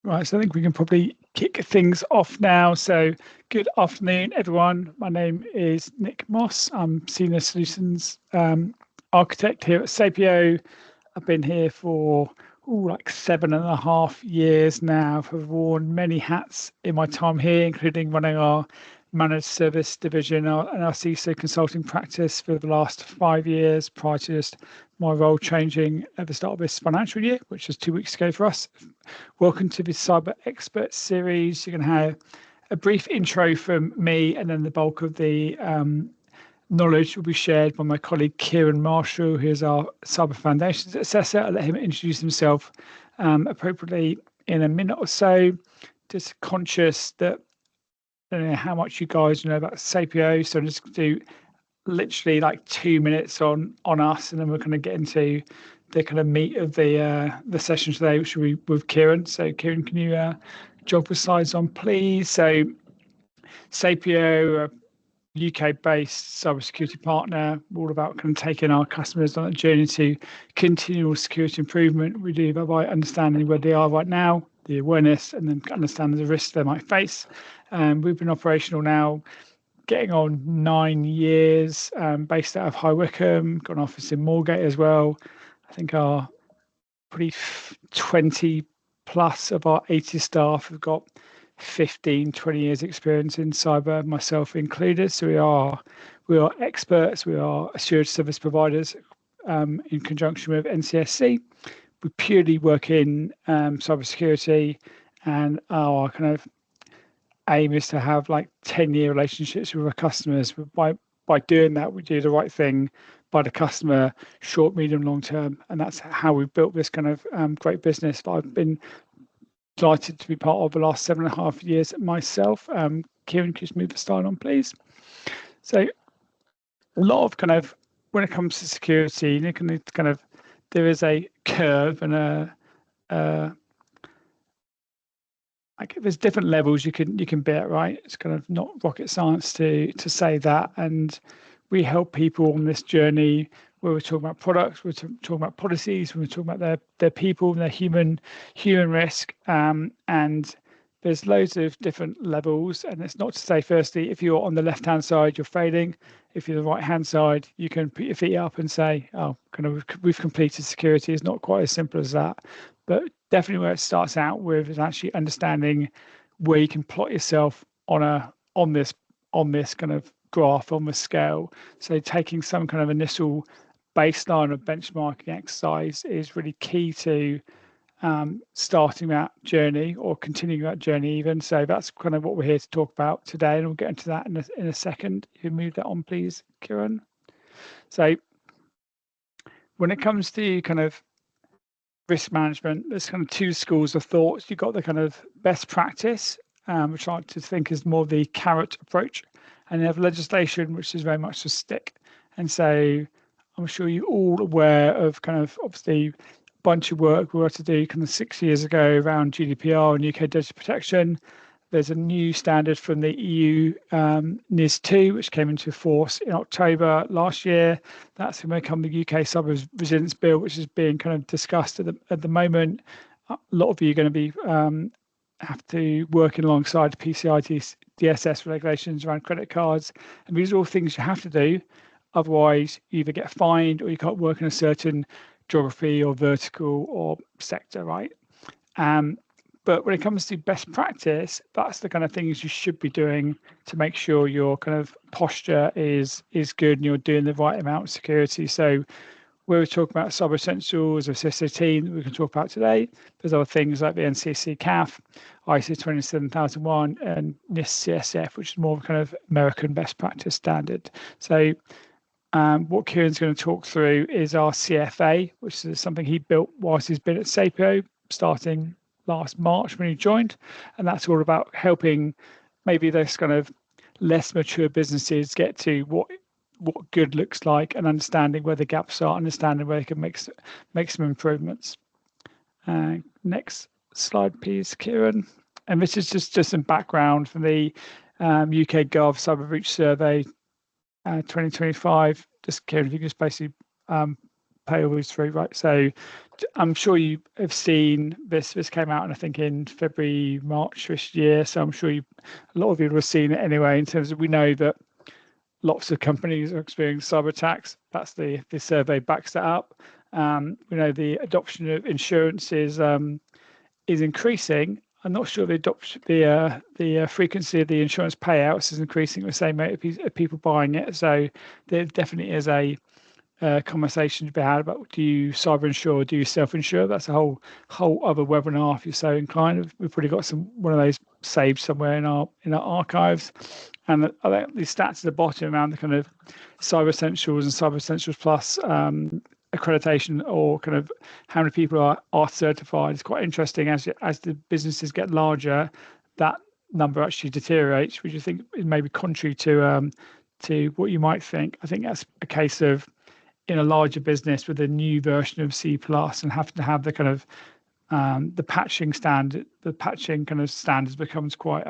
Right, so I think we can probably kick things off now. So good afternoon, everyone. My name is Nick Moss. I'm Senior Solutions Architect here at Sapio. I've been here for like 7.5 years now. I've worn many hats in my time here, including running our managed service division and our CISO consulting practice for the last 5 years, prior to just my role changing at the start of this financial year, which was 2 weeks ago for us. Welcome to the Cyber Expert series. You're going to have a brief intro from me, and then the bulk of the knowledge will be shared by my colleague Kieran Marshall, who is our Cyber Foundations assessor. I'll let him introduce himself appropriately in a minute or so. Just conscious that I don't know how much you guys know about Sapio, so I'm just going to do literally like 2 minutes on us, and then we're going to get into the kind of meat of the session today, which will be with Kieran. So Kieran, can you jog the slides on, please? So Sapio, UK-based cybersecurity partner, all about kind of taking our customers on a journey to continual security improvement. We do that by understanding where they are right now, the awareness, and then understanding the risks they might face. We've been operational now, getting on 9 years, based out of High Wycombe, got an office in Moorgate as well. I think our probably 20 plus of our 80 staff have got 15, 20 years experience in cyber, myself included. So we are experts, we are assured service providers in conjunction with NCSC. We purely work in cybersecurity, and our kind of aim is to have like 10-year relationships with our customers. By doing that, we do the right thing by the customer, short, medium, long term, and that's how we've built this kind of great business that I've been delighted to be part of the last 7.5 years myself. Kieran, could you just move the slide on, please? So a lot of kind of, when it comes to security, you can kind of, there is a curve and like there's different levels you can be at, right? It's kind of not rocket science to say that. And we help people on this journey where we're talking about products, we're talking about policies, we're talking about their people, their human risk. And there's loads of different levels. And it's not to say, firstly, if you're on the left-hand side, you're failing. If you're the right-hand side, you can put your feet up and say, oh, kind of, we've completed security. It's not quite as simple as that. But definitely where it starts out with is actually understanding where you can plot yourself on this kind of graph, on the scale. So taking some kind of initial baseline of benchmarking exercise is really key to starting that journey or continuing that journey even. So that's kind of what we're here to talk about today, and we'll get into that in a second. If you move that on, please, Kieran. So when it comes to kind of risk management, there's kind of two schools of thought. You've got the kind of best practice, which I like to think is more the carrot approach, and you have legislation, which is very much the stick. And so I'm sure you're all aware of kind of obviously a bunch of work we were to do kind of 6 years ago around GDPR and UK data protection. There's a new standard from the EU NIS2, which came into force in October last year. That's going to become the UK Cyber Resilience Bill, which is being kind of discussed at the moment. A lot of you are going to be have to work alongside PCI DSS regulations around credit cards, and these are all things you have to do. Otherwise, you either get fined or you can't work in a certain geography or vertical or sector, right? But when it comes to best practice, that's the kind of things you should be doing to make sure your kind of posture is good and you're doing the right amount of security. So where we're talking about Cyber Essentials or CSO that we can talk about today, there's other things like the NCC CAF, ISO 27001, and NIST CSF, which is more of a kind of American best practice standard. So what Kieran's going to talk through is our CFA, which is something he built whilst he's been at Sapio, starting last March when he joined. And that's all about helping maybe those kind of less mature businesses get to what good looks like, and understanding where the gaps are, understanding where they can make some improvements. Next slide, please, Kieran. And this is just some background from the UK Gov Cyber Breach Survey 2025. Just Kieran, if you can just basically pay all these through, right? So I'm sure you have seen this. This came out, and I think in February, March this year. So I'm sure a lot of you have seen it anyway. In terms of, we know that lots of companies are experiencing cyber attacks. That's the survey backs that up. We know the adoption of insurance is increasing. I'm not sure the frequency of the insurance payouts is increasing at the same rate of people buying it. So there definitely is a conversation to be had about, do you cyber insure, do you self insure? That's a whole other webinar if you're so inclined. We've probably got one of those saved somewhere in our archives. And I think the stats at the bottom around the kind of Cyber Essentials and Cyber Essentials Plus accreditation, or kind of how many people are certified, is quite interesting. As the businesses get larger, that number actually deteriorates, which I think is maybe contrary to what you might think. I think that's a case of, in a larger business with a new version of C plus and having to have the kind of the patching kind of standards becomes quite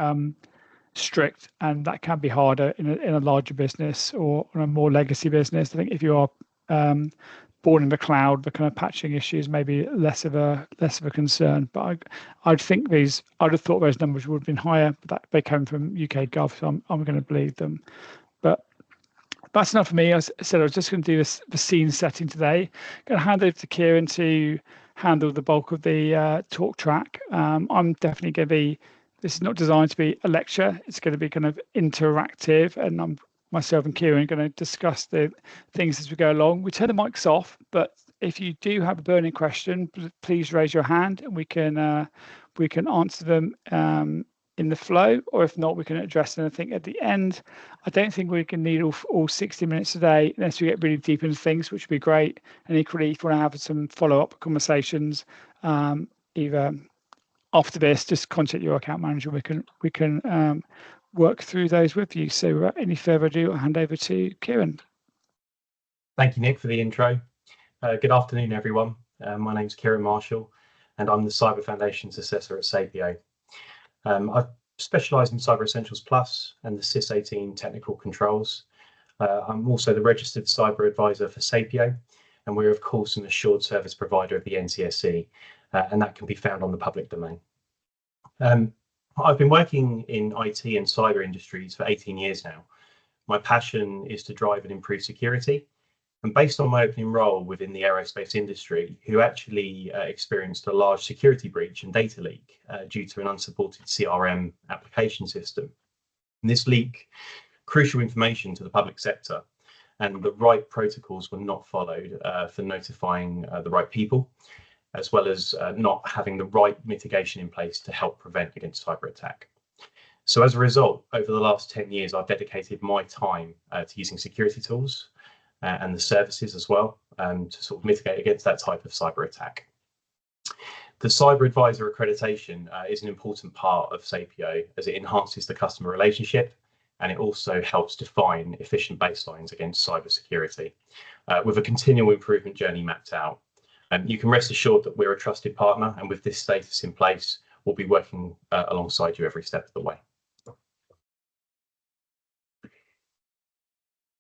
strict, and that can be harder in a larger business or in a more legacy business. I think if you are born in the cloud, the kind of patching issues may be less of a concern. But I'd have thought those numbers would have been higher, but that they came from UK Gov, so I'm going to believe them. But that's enough for me. As I said, I was just going to do the scene setting today. Going to hand over to Kieran to handle the bulk of the talk track. I'm definitely going to be. This is not designed to be a lecture. It's going to be kind of interactive, and myself and Kieran are going to discuss the things as we go along. We turn the mics off, but if you do have a burning question, please raise your hand, and we can answer them in the flow, or if not, we can address anything at the end. I don't think we can need all 60 minutes today unless we get really deep into things, which would be great. And equally, if you want to have some follow-up conversations, either after this, just contact your account manager. We can work through those with you. So without any further ado, I'll hand over to Kieran. Thank you, Nick, for the intro. Good afternoon, everyone. My name's Kieran Marshall, and I'm the Cyber Foundations Assessor at Sapio. I've specialised in Cyber Essentials Plus and the SIS 18 technical controls. I'm also the Registered Cyber Advisor for Sapio, and we're, of course, an assured service provider of the NCSC, and that can be found on the public domain. I've been working in IT and cyber industries for 18 years now. My passion is to drive and improve security. And based on my opening role within the aerospace industry, who actually experienced a large security breach and data leak due to an unsupported CRM application system. And this leak, crucial information to the public sector, and the right protocols were not followed for notifying the right people, as well as not having the right mitigation in place to help prevent against cyber attack. So as a result, over the last 10 years, I've dedicated my time to using security tools and the services as well to sort of mitigate against that type of cyber attack. The Cyber Advisor accreditation is an important part of Sapio as it enhances the customer relationship, and it also helps define efficient baselines against cyber security with a continual improvement journey mapped out. You can rest assured that we're a trusted partner, and with this status in place, we'll be working alongside you every step of the way.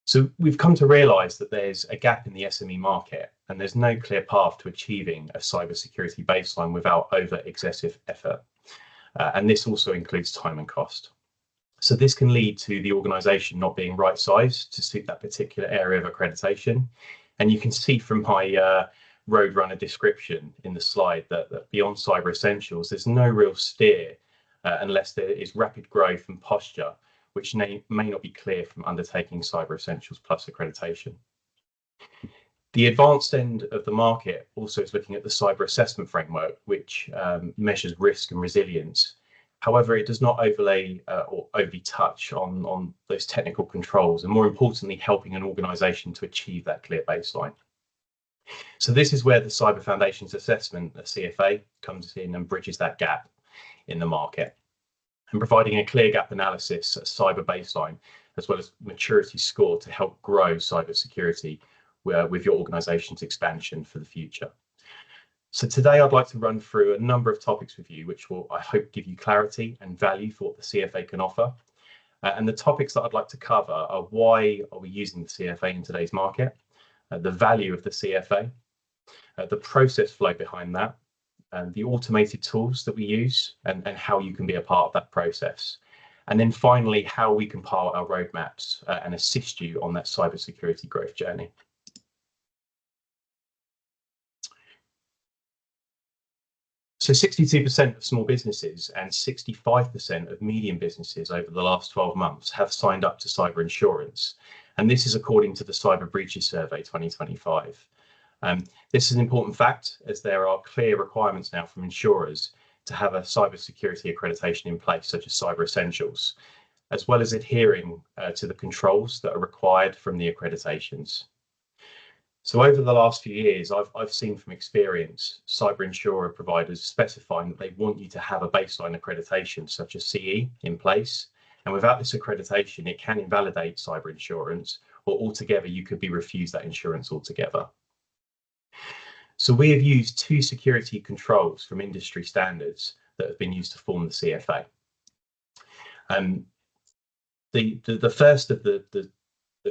So we've come to realise that there's a gap in the SME market, and there's no clear path to achieving a cybersecurity baseline without over-excessive effort. And this also includes time and cost. So this can lead to the organisation not being right-sized to suit that particular area of accreditation. And you can see from my Roadrunner description in the slide that beyond Cyber Essentials, there's no real steer unless there is rapid growth and posture, which may not be clear from undertaking Cyber Essentials Plus accreditation. The advanced end of the market also is looking at the cyber assessment framework, which measures risk and resilience. However, it does not overlay or overly touch on those technical controls, and more importantly, helping an organisation to achieve that clear baseline. So this is where the Cyber Foundations Assessment, the CFA, comes in and bridges that gap in the market, and providing a clear gap analysis, a cyber baseline, as well as maturity score to help grow cyber security with your organisation's expansion for the future. So today I'd like to run through a number of topics with you, which will, I hope, give you clarity and value for what the CFA can offer. And the topics that I'd like to cover are: why are we using the CFA in today's market? The value of the CFA, the process flow behind that, and the automated tools that we use, and how you can be a part of that process. And then finally, how we compile our roadmaps and assist you on that cybersecurity growth journey. So 62% of small businesses and 65% of medium businesses over the last 12 months have signed up to cyber insurance. And this is according to the Cyber Breaches Survey 2025. This is an important fact, as there are clear requirements now from insurers to have a cybersecurity accreditation in place, such as Cyber Essentials, as well as adhering to the controls that are required from the accreditations. So over the last few years, I've seen from experience cyber insurer providers specifying that they want you to have a baseline accreditation such as CE in place. And without this accreditation, it can invalidate cyber insurance, or altogether you could be refused that insurance altogether. So we have used two security controls from industry standards that have been used to form the CFA. The first of the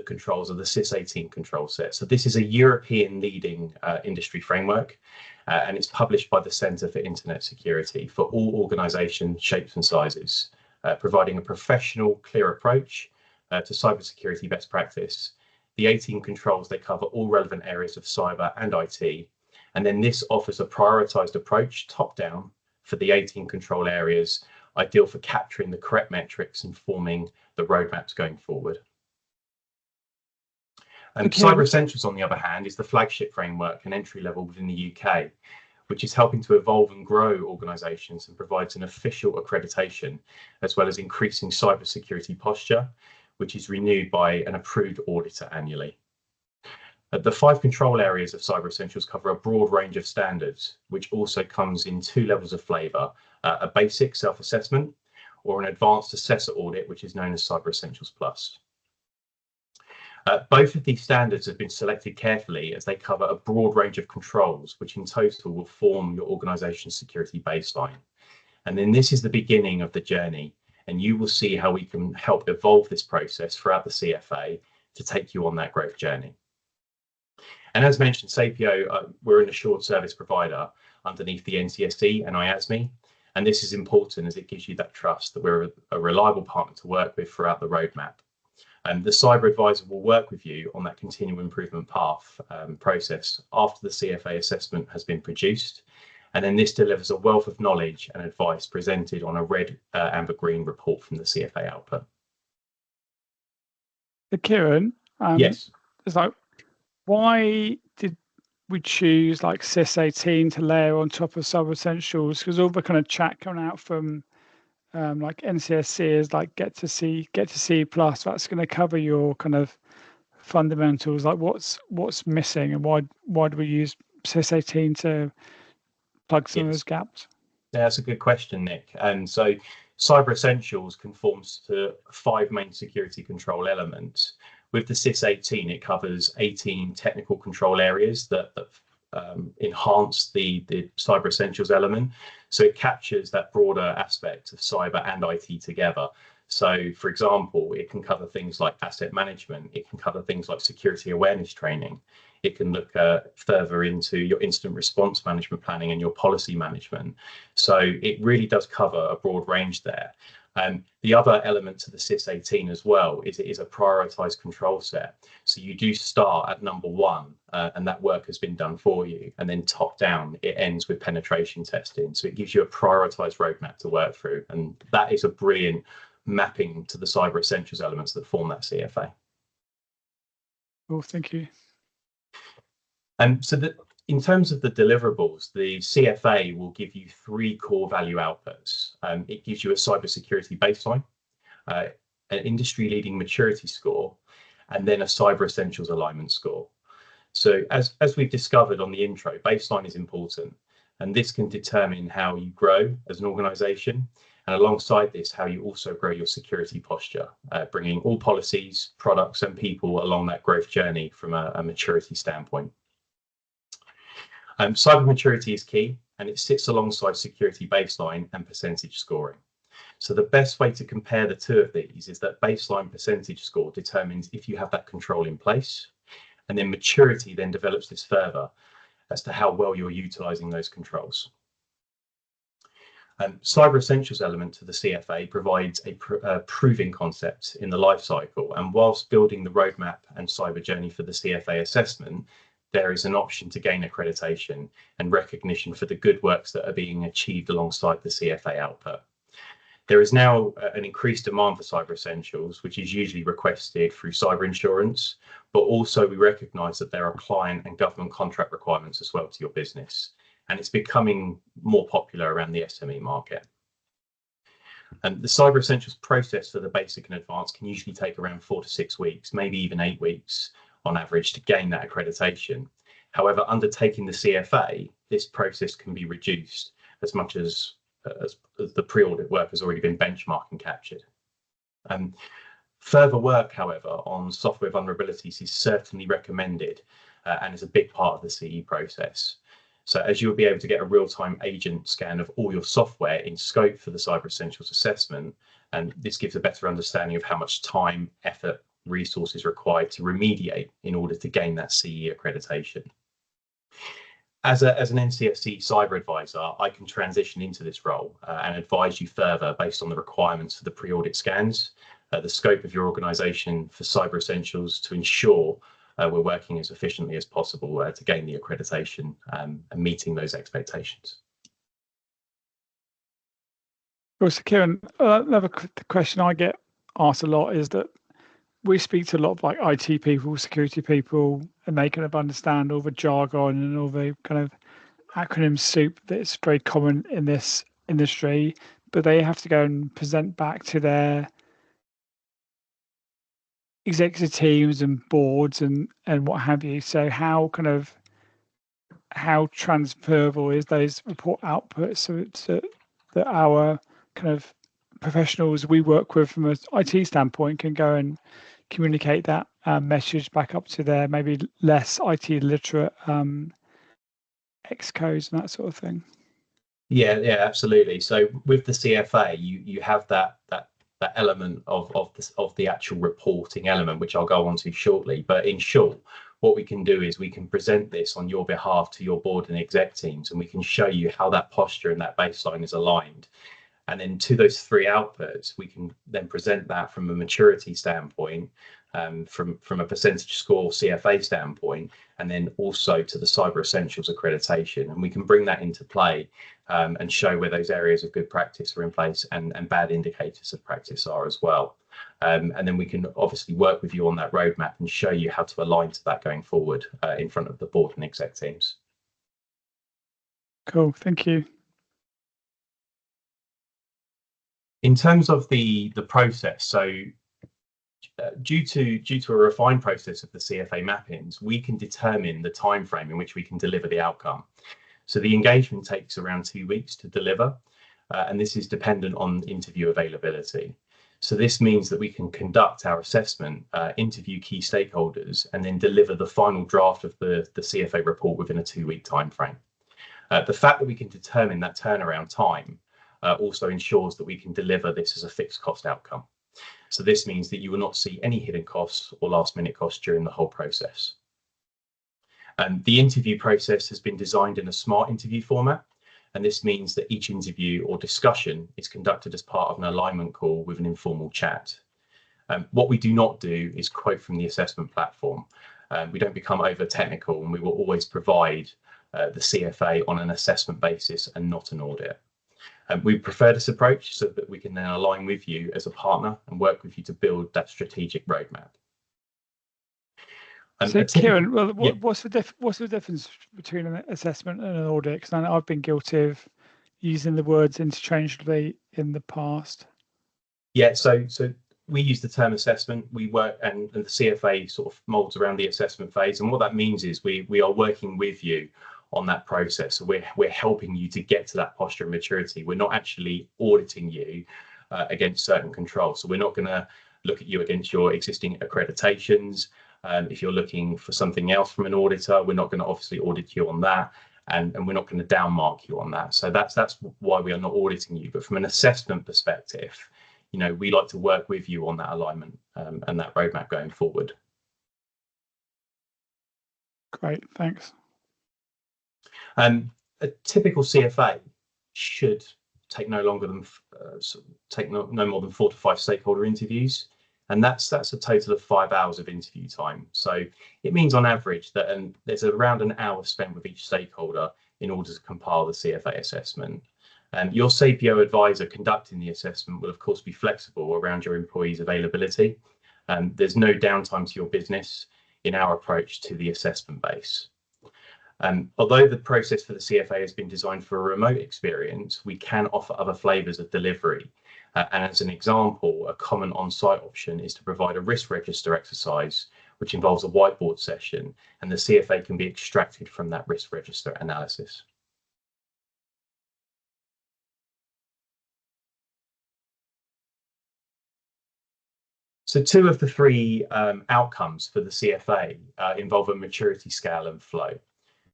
controls are the CIS 18 control set. So this is a European leading industry framework, and it's published by the Centre for Internet Security for all organisation shapes and sizes, providing a professional, clear approach to cybersecurity best practice. The 18 controls, they cover all relevant areas of cyber and IT, and then this offers a prioritised approach top down for the 18 control areas, ideal for capturing the correct metrics and forming the roadmaps going forward. Cyber Essentials, on the other hand, is the flagship framework and entry level within the UK, which is helping to evolve and grow organisations and provides an official accreditation, as well as increasing cybersecurity posture, which is renewed by an approved auditor annually. The 5 control areas of Cyber Essentials cover a broad range of standards, which also comes in 2 levels of flavour, a basic self-assessment or an advanced assessor audit, which is known as Cyber Essentials Plus. Both of these standards have been selected carefully as they cover a broad range of controls, which in total will form your organisation's security baseline. And then this is the beginning of the journey, and you will see how we can help evolve this process throughout the CFA to take you on that growth journey. And as mentioned, SAPIO, we're an assured service provider underneath the NCSE and IASME. And this is important as it gives you that trust that we're a reliable partner to work with throughout the roadmap. And the cyber advisor will work with you on that continual improvement path process after the CFA assessment has been produced. And then this delivers a wealth of knowledge and advice presented on a red, amber, green report from the CFA output. Kieran, yes. It's like, why did we choose like CIS 18 to layer on top of Cyber Essentials? Because all the kind of chat coming out from like NCSC is like get to C plus. That's going to cover your kind of fundamentals. Like what's missing, and why do we use CIS 18 to plug some of those gaps? Yeah, that's a good question, Nick. And so Cyber Essentials conforms to 5 main security control elements. With the CIS 18, it covers 18 technical control areas that enhance the Cyber Essentials element. So it captures that broader aspect of cyber and IT together. So, for example, it can cover things like asset management. It can cover things like security awareness training. It can look further into your incident response management planning and your policy management. So it really does cover a broad range there. The other element to the CIS 18 as well is it is a prioritized control set. So you do start at number 1 and that work has been done for you. And then top down, it ends with penetration testing. So it gives you a prioritized roadmap to work through. And that is a brilliant mapping to the Cyber Essentials elements that form that CFA. Well, thank you. So in terms of the deliverables, the CFA will give you 3 core value outputs. It gives you a cybersecurity baseline, an industry-leading maturity score, and then a Cyber Essentials alignment score. So as we've discovered on the intro, baseline is important, and this can determine how you grow as an organisation, and alongside this, how you also grow your security posture, bringing all policies, products, and people along that growth journey from a maturity standpoint. Cyber maturity is key, and it sits alongside security baseline and percentage scoring. So the best way to compare the 2 of these is that baseline percentage score determines if you have that control in place, and then maturity then develops this further. as to how well you're utilising those controls. Cyber Essentials element to the CFA provides a proving concept in the life cycle, and whilst building the roadmap and cyber journey for the CFA assessment, there is an option to gain accreditation and recognition for the good works that are being achieved alongside the CFA output. There is now an increased demand for Cyber Essentials, which is usually requested through cyber insurance, but also we recognise that there are client and government contract requirements as well to your business, and it's becoming more popular around the SME market. And the Cyber Essentials process for the basic and advanced can usually take around 4 to 6 weeks, maybe even 8 weeks on average to gain that accreditation. However, undertaking the CFA, this process can be reduced as much as the pre-audit work has already been benchmarked and captured. Further work, however, on software vulnerabilities is certainly recommended and is a big part of the CE process. So as you'll be able to get a real-time agent scan of all your software in scope for the Cyber Essentials assessment, and this gives a better understanding of how much time, effort, resources required to remediate in order to gain that CE accreditation. As an NCSC cyber advisor, I can transition into this role and advise you further based on the requirements for the pre-audit scans, the scope of your organisation for Cyber Essentials to ensure we're working as efficiently as possible to gain the accreditation and meeting those expectations. Well, so Kieran, another question I get asked a lot is that we speak to a lot of like IT people, security people, and they kind of understand all the jargon and all the kind of acronym soup that's very common in this industry, but they have to go and present back to their executive teams and boards and what have you. So how transferable is those report outputs so that our kind of professionals we work with from an IT standpoint can go and communicate that message back up to their maybe less IT literate excos and that sort of thing? Yeah, absolutely. So with the CFA, you have that element of the actual reporting element, which I'll go on to shortly. But in short, what we can do is we can present this on your behalf to your board and exec teams, and we can show you how that posture and that baseline is aligned. And then to those three outputs, we can then present that from a maturity standpoint, from a percentage score CFA standpoint, and then also to the Cyber Essentials accreditation. And we can bring that into play and show where those areas of good practice are in place and bad indicators of practice are as well. And then we can obviously work with you on that roadmap and show you how to align to that going forward in front of the board and exec teams. Cool, thank you. In terms of the process, so due to a refined process of the CFA mappings, we can determine the time frame in which we can deliver the outcome. So the engagement takes around 2 weeks to deliver, and this is dependent on interview availability. So this means that we can conduct our assessment, interview key stakeholders, and then deliver the final draft of the CFA report within a 2-week time frame. The fact that we can determine that turnaround time also ensures that we can deliver this as a fixed cost outcome. So this means that you will not see any hidden costs or last minute costs during the whole process. The interview process has been designed in a smart interview format, and this means that each interview or discussion is conducted as part of an alignment call with an informal chat. What we do not do is quote from the assessment platform. We don't become over technical, and we will always provide the CFA on an assessment basis and not an audit. We prefer this approach so that we can then align with you as a partner and work with you to build that strategic roadmap. So Kieran, well, what's the difference between an assessment and an audit? Because I've been guilty of using the words interchangeably in the past. Yeah, so we use the term assessment. We work, and the CFA sort of molds around the assessment phase, and what that means is we are working with you on that process. So we're helping you to get to that posture of maturity. We're not actually auditing you against certain controls. So we're not going to look at you against your existing accreditations. If you're looking for something else from an auditor, we're not going to obviously audit you on that, and we're not going to downmark you on that. So that's why we are not auditing you. But from an assessment perspective, we like to work with you on that alignment and that roadmap going forward. Great, thanks. A typical CFA should take no longer than no more than 4 to 5 stakeholder interviews, and that's a total of 5 hours of interview time. So it means on average that there's around an hour spent with each stakeholder in order to compile the CFA assessment. Your CPO advisor conducting the assessment will of course be flexible around your employees' availability. There's no downtime to your business in our approach to the assessment base. Although the process for the CFA has been designed for a remote experience, we can offer other flavours of delivery. And as an example, a common on-site option is to provide a risk register exercise, which involves a whiteboard session, and the CFA can be extracted from that risk register analysis. So 2 of the 3 outcomes for the CFA involve a maturity scale and flow.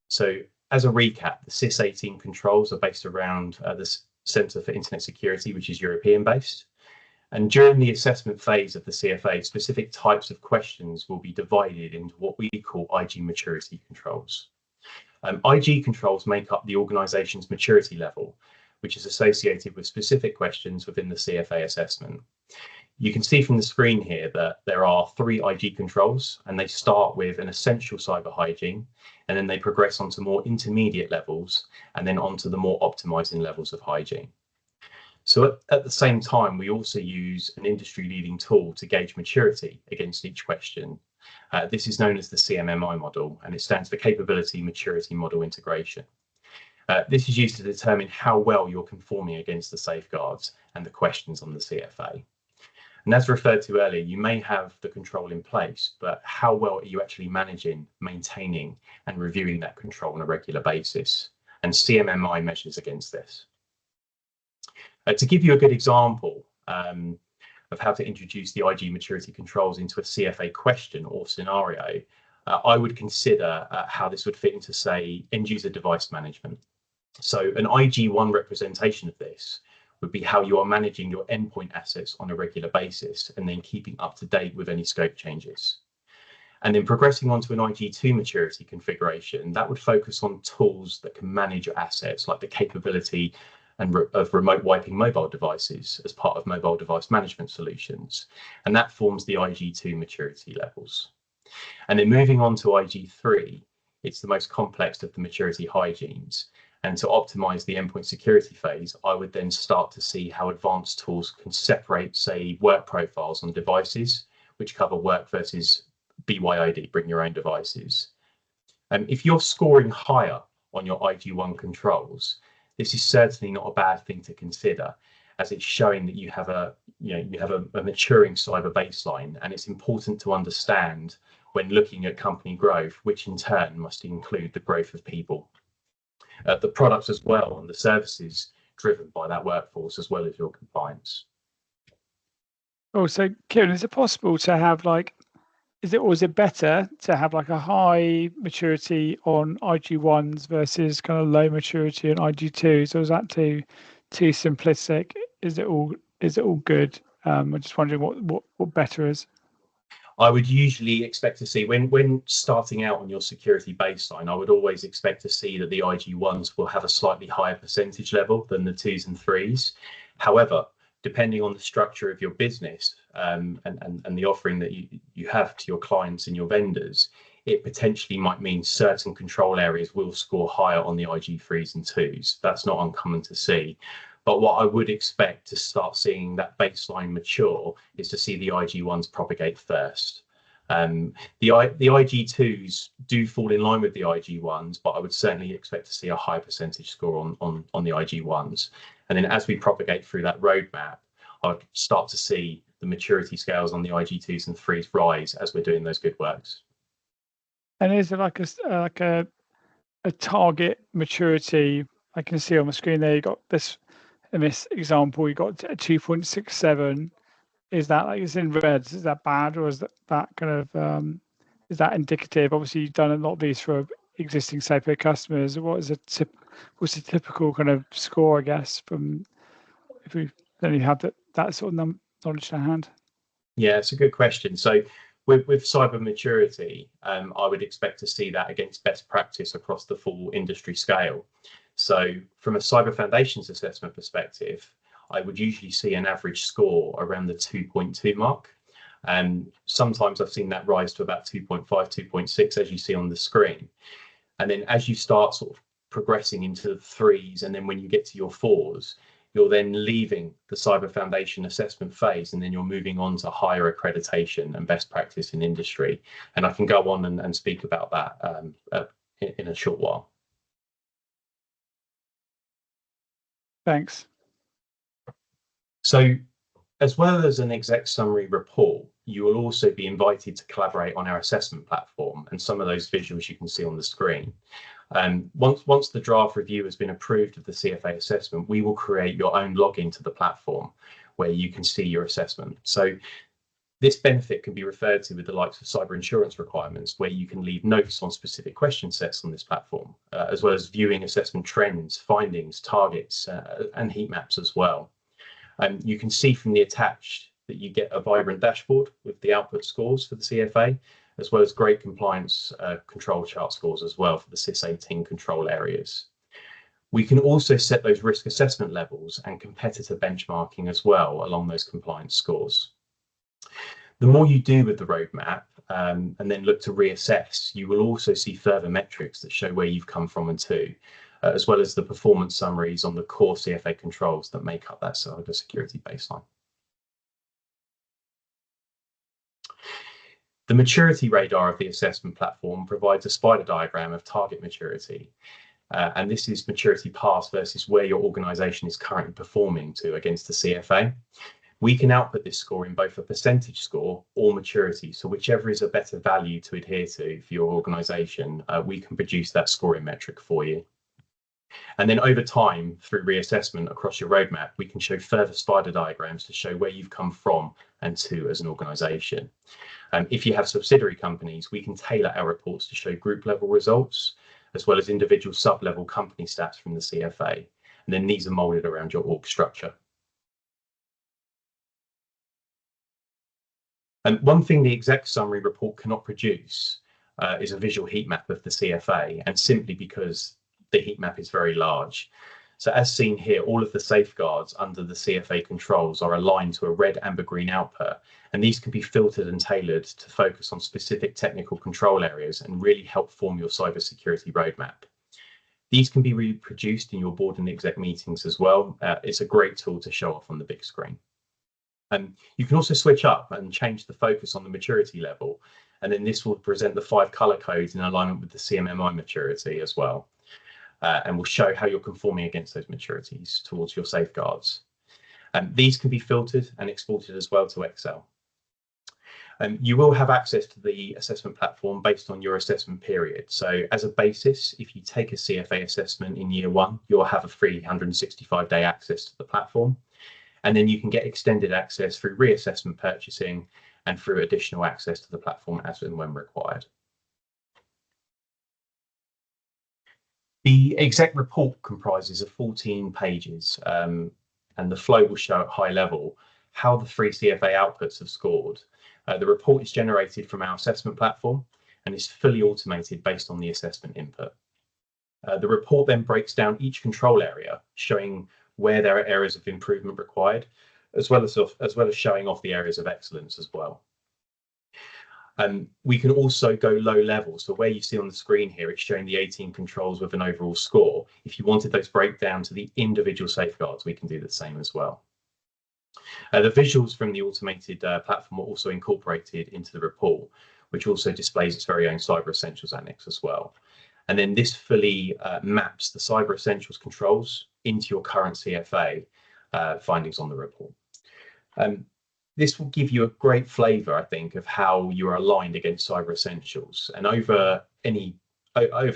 So as a recap, the CIS 18 controls are based around the Centre for Internet Security, which is European based. And during the assessment phase of the CFA, specific types of questions will be divided into what we call IG maturity controls. IG controls make up the organisation's maturity level, which is associated with specific questions within the CFA assessment. You can see from the screen here that there are 3 IG controls, and they start with an essential cyber hygiene, and then they progress onto more intermediate levels, and then onto the more optimizing levels of hygiene. So at the same time, we also use an industry-leading tool to gauge maturity against each question. This is known as the CMMI model, and it stands for Capability Maturity Model Integration. This is used to determine how well you're conforming against the safeguards and the questions on the CFA. And as referred to earlier, you may have the control in place, but how well are you actually managing, maintaining, and reviewing that control on a regular basis? And CMMI measures against this. To give you a good example of how to introduce the IG maturity controls into a CFA question or scenario, I would consider how this would fit into, say, end-user device management. So an IG1 representation of this would be how you are managing your endpoint assets on a regular basis and then keeping up to date with any scope changes. And then progressing on to an IG2 maturity configuration, that would focus on tools that can manage your assets, like the capability of remote wiping mobile devices as part of mobile device management solutions. And that forms the IG2 maturity levels. And then moving on to IG3, it's the most complex of the maturity hygienes. And to optimize the endpoint security phase, I would then start to see how advanced tools can separate, say, work profiles on devices, which cover work versus BYOD, bring your own devices. If you're scoring higher on your IG1 controls, this is certainly not a bad thing to consider, as it's showing that you have a maturing cyber baseline, and it's important to understand when looking at company growth, which in turn must include the growth of people. The products as well, and the services driven by that workforce, as well as your compliance. Oh, so Kieran, is it possible to have is it better to have like a high maturity on IG1s versus kind of low maturity on IG2s, or is that too simplistic? Is it all good? I'm just wondering what better is. I would usually expect to see when starting out on your security baseline, I would always expect to see that the IG1s will have a slightly higher percentage level than the 2s and 3s. However, depending on the structure of your business and the offering that you have to your clients and your vendors, it potentially might mean certain control areas will score higher on the IG3s and 2s. That's not uncommon to see. But what I would expect to start seeing that baseline mature is to see the IG1s propagate first. The IG2s do fall in line with the IG1s, but I would certainly expect to see a high percentage score on the IG1s. And then as we propagate through that roadmap, I would start to see the maturity scales on the IG2s and 3s rise as we're doing those good works. And is it like a target maturity? I can see on the screen there you got this. In this example, you got a 2.67. Is that it's in reds? Is that bad, or is that kind of is that indicative? Obviously, you've done a lot of these for existing SAPO customers. What's a typical kind of score, I guess, from if we only have that sort of knowledge to hand? Yeah, it's a good question. So With cyber maturity, I would expect to see that against best practice across the full industry scale. So from a cyber foundations assessment perspective, I would usually see an average score around the 2.2 mark. And sometimes I've seen that rise to about 2.5, 2.6, as you see on the screen. And then as you start sort of progressing into the threes, and then when you get to your fours, you're then leaving the cyber foundation assessment phase, and then you're moving on to higher accreditation and best practice in industry. And I can go on and speak about that in a short while. Thanks. So as well as an exec summary report, you will also be invited to collaborate on our assessment platform, and some of those visuals you can see on the screen. Once the draft review has been approved of the CFA assessment, we will create your own login to the platform where you can see your assessment. So this benefit can be referred to with the likes of cyber insurance requirements, where you can leave notes on specific question sets on this platform, as well as viewing assessment trends, findings, targets, and heat maps as well. You can see from the attached that you get a vibrant dashboard with the output scores for the CFA, as well as great compliance control chart scores as well for the CIS 18 control areas. We can also set those risk assessment levels and competitor benchmarking as well along those compliance scores. The more you do with the roadmap and then look to reassess, you will also see further metrics that show where you've come from and to, as well as the performance summaries on the core CFA controls that make up that cybersecurity baseline. The maturity radar of the assessment platform provides a spider diagram of target maturity. And this is maturity past versus where your organization is currently performing to against the CFA. We can output this score in both a percentage score or maturity. So whichever is a better value to adhere to for your organization, we can produce that scoring metric for you. And then over time, through reassessment across your roadmap, we can show further spider diagrams to show where you've come from and to as an organization. If you have subsidiary companies, we can tailor our reports to show group level results, as well as individual sub-level company stats from the CFA. And then these are molded around your org structure. And one thing the exec summary report cannot produce is a visual heat map of the CFA, and simply because the heat map is very large. So as seen here, all of the safeguards under the CFA controls are aligned to a red, amber, green output, and these can be filtered and tailored to focus on specific technical control areas and really help form your cybersecurity roadmap. These can be reproduced in your board and exec meetings as well. It's a great tool to show off on the big screen. You can also switch up and change the focus on the maturity level, and then this will present the 5 color codes in alignment with the CMMI maturity as well. And will show how you're conforming against those maturities towards your safeguards. These can be filtered and exported as well to Excel. You will have access to the assessment platform based on your assessment period. So as a basis, if you take a CFA assessment in year 1, you'll have a free 165-day access to the platform. And then you can get extended access through reassessment purchasing and through additional access to the platform as and when required. The exec report comprises of 14 pages, and the flow will show at high level how the 3 CFA outputs have scored. The report is generated from our assessment platform and is fully automated based on the assessment input. The report then breaks down each control area, showing where there are areas of improvement required, as well as showing off the areas of excellence as well. We can also go low level. So where you see on the screen here, it's showing the 18 controls with an overall score. If you wanted those breakdown to the individual safeguards, we can do the same as well. The visuals from the automated platform are also incorporated into the report, which also displays its very own Cyber Essentials annex as well. And then this fully maps the Cyber Essentials controls into your current CFA findings on the report. This will give you a great flavour, I think, of how you are aligned against Cyber Essentials. And over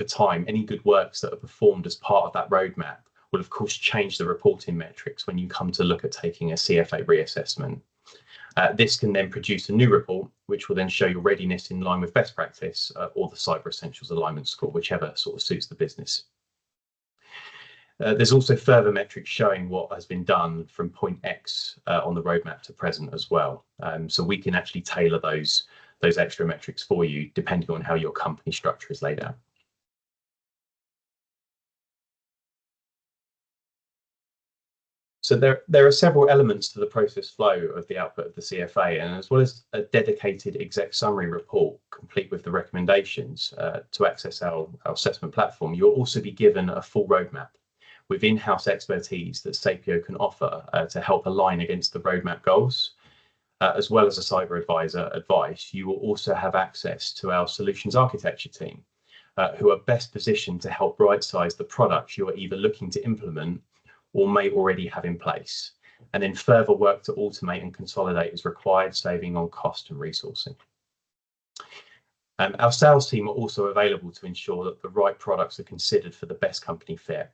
time, any good works that are performed as part of that roadmap will, of course, change the reporting metrics when you come to look at taking a CFA reassessment. This can then produce a new report, which will then show your readiness in line with best practice or the Cyber Essentials alignment score, whichever sort of suits the business. There's also further metrics showing what has been done from point X on the roadmap to present as well. So we can actually tailor those those extra metrics for you, depending on how your company structure is laid out. So there are several elements to the process flow of the output of the CFA, and as well as a dedicated exec summary report complete with the recommendations to access our assessment platform, you'll also be given a full roadmap with in-house expertise that Sapio can offer to help align against the roadmap goals. As well as a cyber advisor advice, you will also have access to our solutions architecture team, who are best positioned to help right-size the products you are either looking to implement or may already have in place, and then further work to automate and consolidate as required, saving on cost and resourcing. Our sales team are also available to ensure that the right products are considered for the best company fit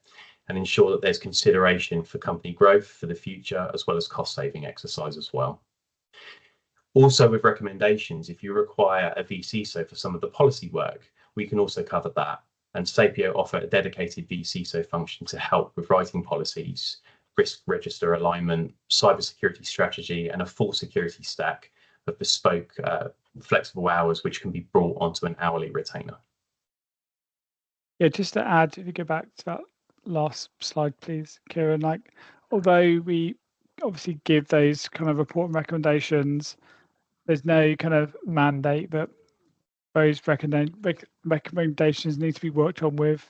and ensure that there's consideration for company growth for the future, as well as cost saving exercise as well. Also with recommendations, if you require a vCISO for some of the policy work, we can also cover that. And Sapio offer a dedicated vCISO function to help with writing policies, risk register alignment, cybersecurity strategy, and a full security stack of bespoke, flexible hours, which can be brought onto an hourly retainer. Yeah, just to add, if you go back to that last slide, please, Kieran, like, although we obviously give those kind of report and recommendations, there's no kind of mandate that those recommendations need to be worked on with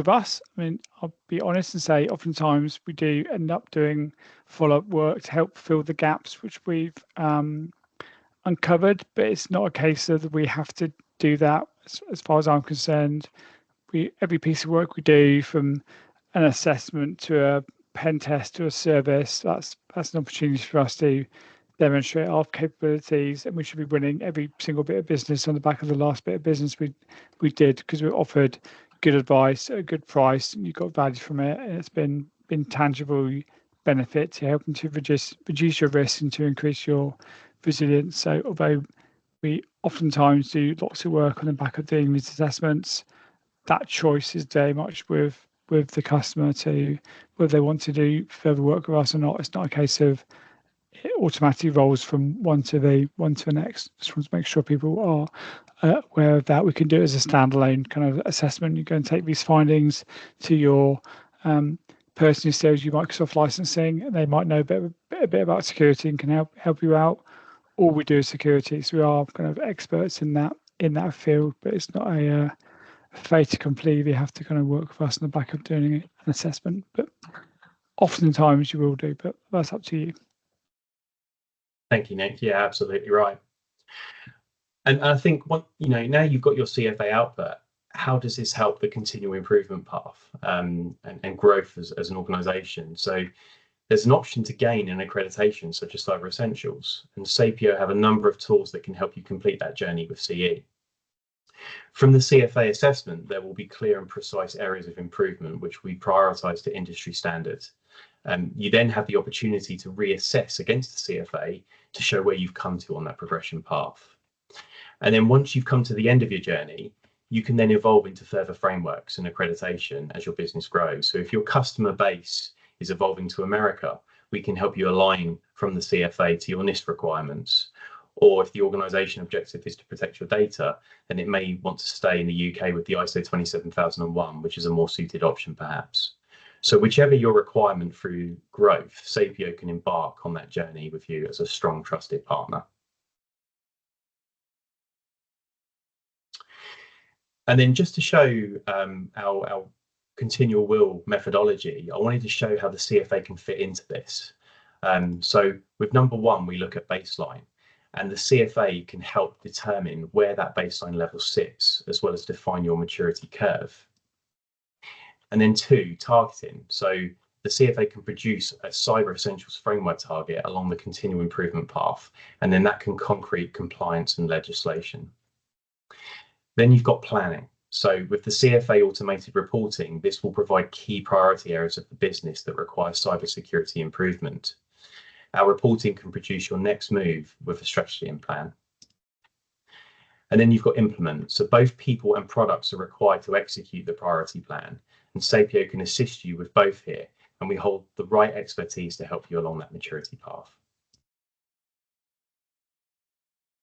us. I mean, I'll be honest and say oftentimes we do end up doing follow-up work to help fill the gaps which we've uncovered, but it's not a case of we have to do that. As far as I'm concerned, every piece of work we do, from an assessment to a pen test to a service, that's an opportunity for us to demonstrate our capabilities, and we should be winning every single bit of business on the back of the last bit of business we did, because we offered good advice at a good price and you got value from it, and it's been tangible benefit to helping to reduce your risk and to increase your resilience. So although we oftentimes do lots of work on the back of doing these assessments, that choice is very much with the customer to whether they want to do further work with us or not. It's not a case of it automatically rolls from one to the next. Just want to make sure people are aware of that. We can do it as a standalone kind of assessment. You go and take these findings to your person who sells you Microsoft licensing, and they might know a bit about security and can help you out. All we do is security, so we are kind of experts in that field, but it's not a fait accompli. You have to kind of work with us on the back of doing an assessment, but oftentimes you will do, but that's up to you. Thank you, Nick. Yeah, absolutely right. And I think now you've got your CFA output, how does this help the continual improvement path and growth as an organisation? So there's an option to gain an accreditation such as Cyber Essentials, and Sapio have a number of tools that can help you complete that journey with CE. From the CFA assessment, there will be clear and precise areas of improvement which we prioritise to industry standards. You then have the opportunity to reassess against the CFA to show where you've come to on that progression path. And then once you've come to the end of your journey, you can then evolve into further frameworks and accreditation as your business grows. So if your customer base is evolving to America, we can help you align from the CFA to your NIST requirements. Or if the organisation objective is to protect your data, then it may want to stay in the UK with the ISO 27001, which is a more suited option perhaps. So whichever your requirement through growth, Sapio can embark on that journey with you as a strong, trusted partner. And then just to show our continual will methodology, I wanted to show how the CFA can fit into this. So with number one, we look at baseline, and the CFA can help determine where that baseline level sits, as well as define your maturity curve. And then two, targeting. So the CFA can produce a Cyber Essentials framework target along the continual improvement path, and then that can concrete compliance and legislation. Then you've got planning. So with the CFA automated reporting, this will provide key priority areas of the business that require cybersecurity improvement. Our reporting can produce your next move with a strategy and plan. And then you've got implement. So both people and products are required to execute the priority plan, and Sapio can assist you with both here, and we hold the right expertise to help you along that maturity path.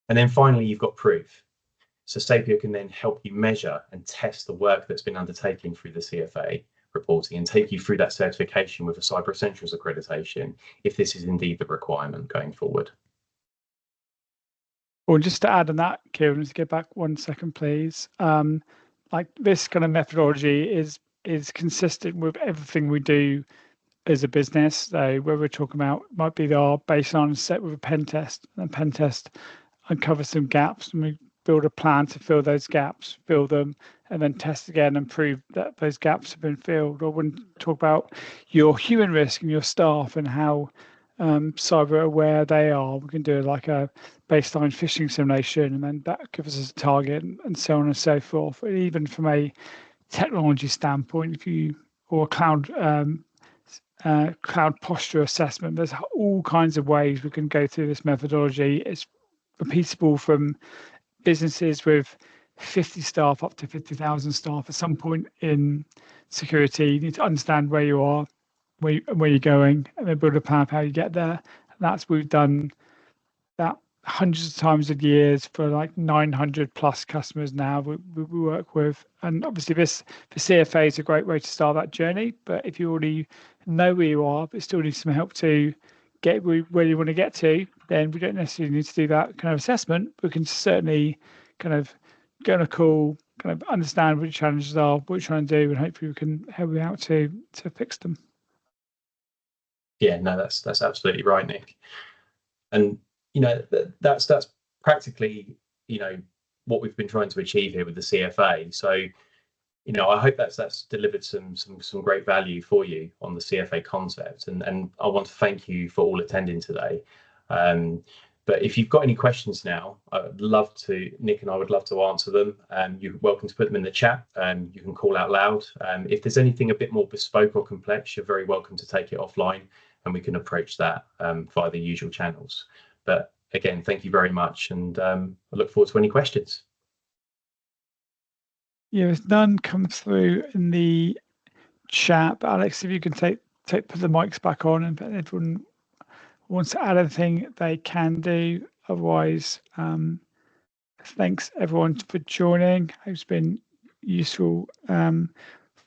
And then finally, you've got proof. So Sapio can then help you measure and test the work that's been undertaken through the CFA reporting and take you through that certification with a Cyber Essentials accreditation if this is indeed the requirement going forward. Well, just to add on that, Kieran, just go back 1 second, please. Like this kind of methodology is consistent with everything we do as a business. So where we're talking about might be our baseline set with a pen test, and pen test uncover some gaps, and we build a plan to fill those gaps, fill them, and then test again and prove that those gaps have been filled. Or when talk about your human risk and your staff and how cyber aware they are, we can do like a baseline phishing simulation, and then that gives us a target, and so on and so forth. And even from a technology standpoint, if you or cloud posture assessment, there's all kinds of ways we can go through this methodology. It's repeatable from businesses with 50 staff up to 50,000 staff. At some point in security, you need to understand where you are, where you're going, and then build a plan of how you get there. And that's we've done that hundreds of times of years for like 900 plus customers now we work with. And obviously the CFA is a great way to start that journey. But if you already know where you are, but still need some help to get where you want to get to, then we don't necessarily need to do that kind of assessment. We can certainly kind of go on a call, kind of understand what your challenges are, what you're trying to do, and hopefully we can help you out to fix them. Yeah, no, that's absolutely right, Nick. And that's practically what we've been trying to achieve here with the CFA. So I hope that's delivered some great value for you on the CFA concept, and I want to thank you for all attending today. But if you've got any questions now, Nick and I would love to answer them. You're welcome to put them in the chat. You can call out loud. If there's anything a bit more bespoke or complex, you're very welcome to take it offline, and we can approach that via the usual channels. But again, thank you very much, and I look forward to any questions. Yeah, there's none come through in the chat. But Alex, if you can put the mics back on, and if everyone wants to add anything, they can do. Otherwise, thanks everyone for joining. It's been useful.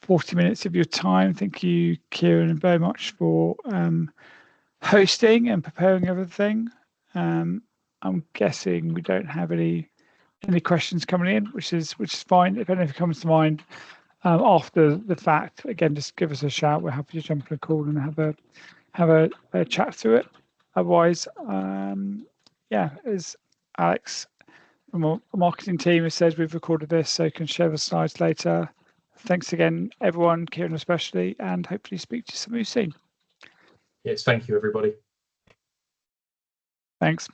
40 minutes of your time. Thank you, Kieran, very much for hosting and preparing everything. I'm guessing we don't have any questions coming in, which is fine. If anything comes to mind after the fact, again, just give us a shout. We're happy to jump on a call and have a chat through it. Otherwise, as Alex from our marketing team has said, we've recorded this, so you can share the slides later. Thanks again, everyone, Kieran especially, and hopefully speak to some of you soon. Yes, thank you, everybody. Thanks.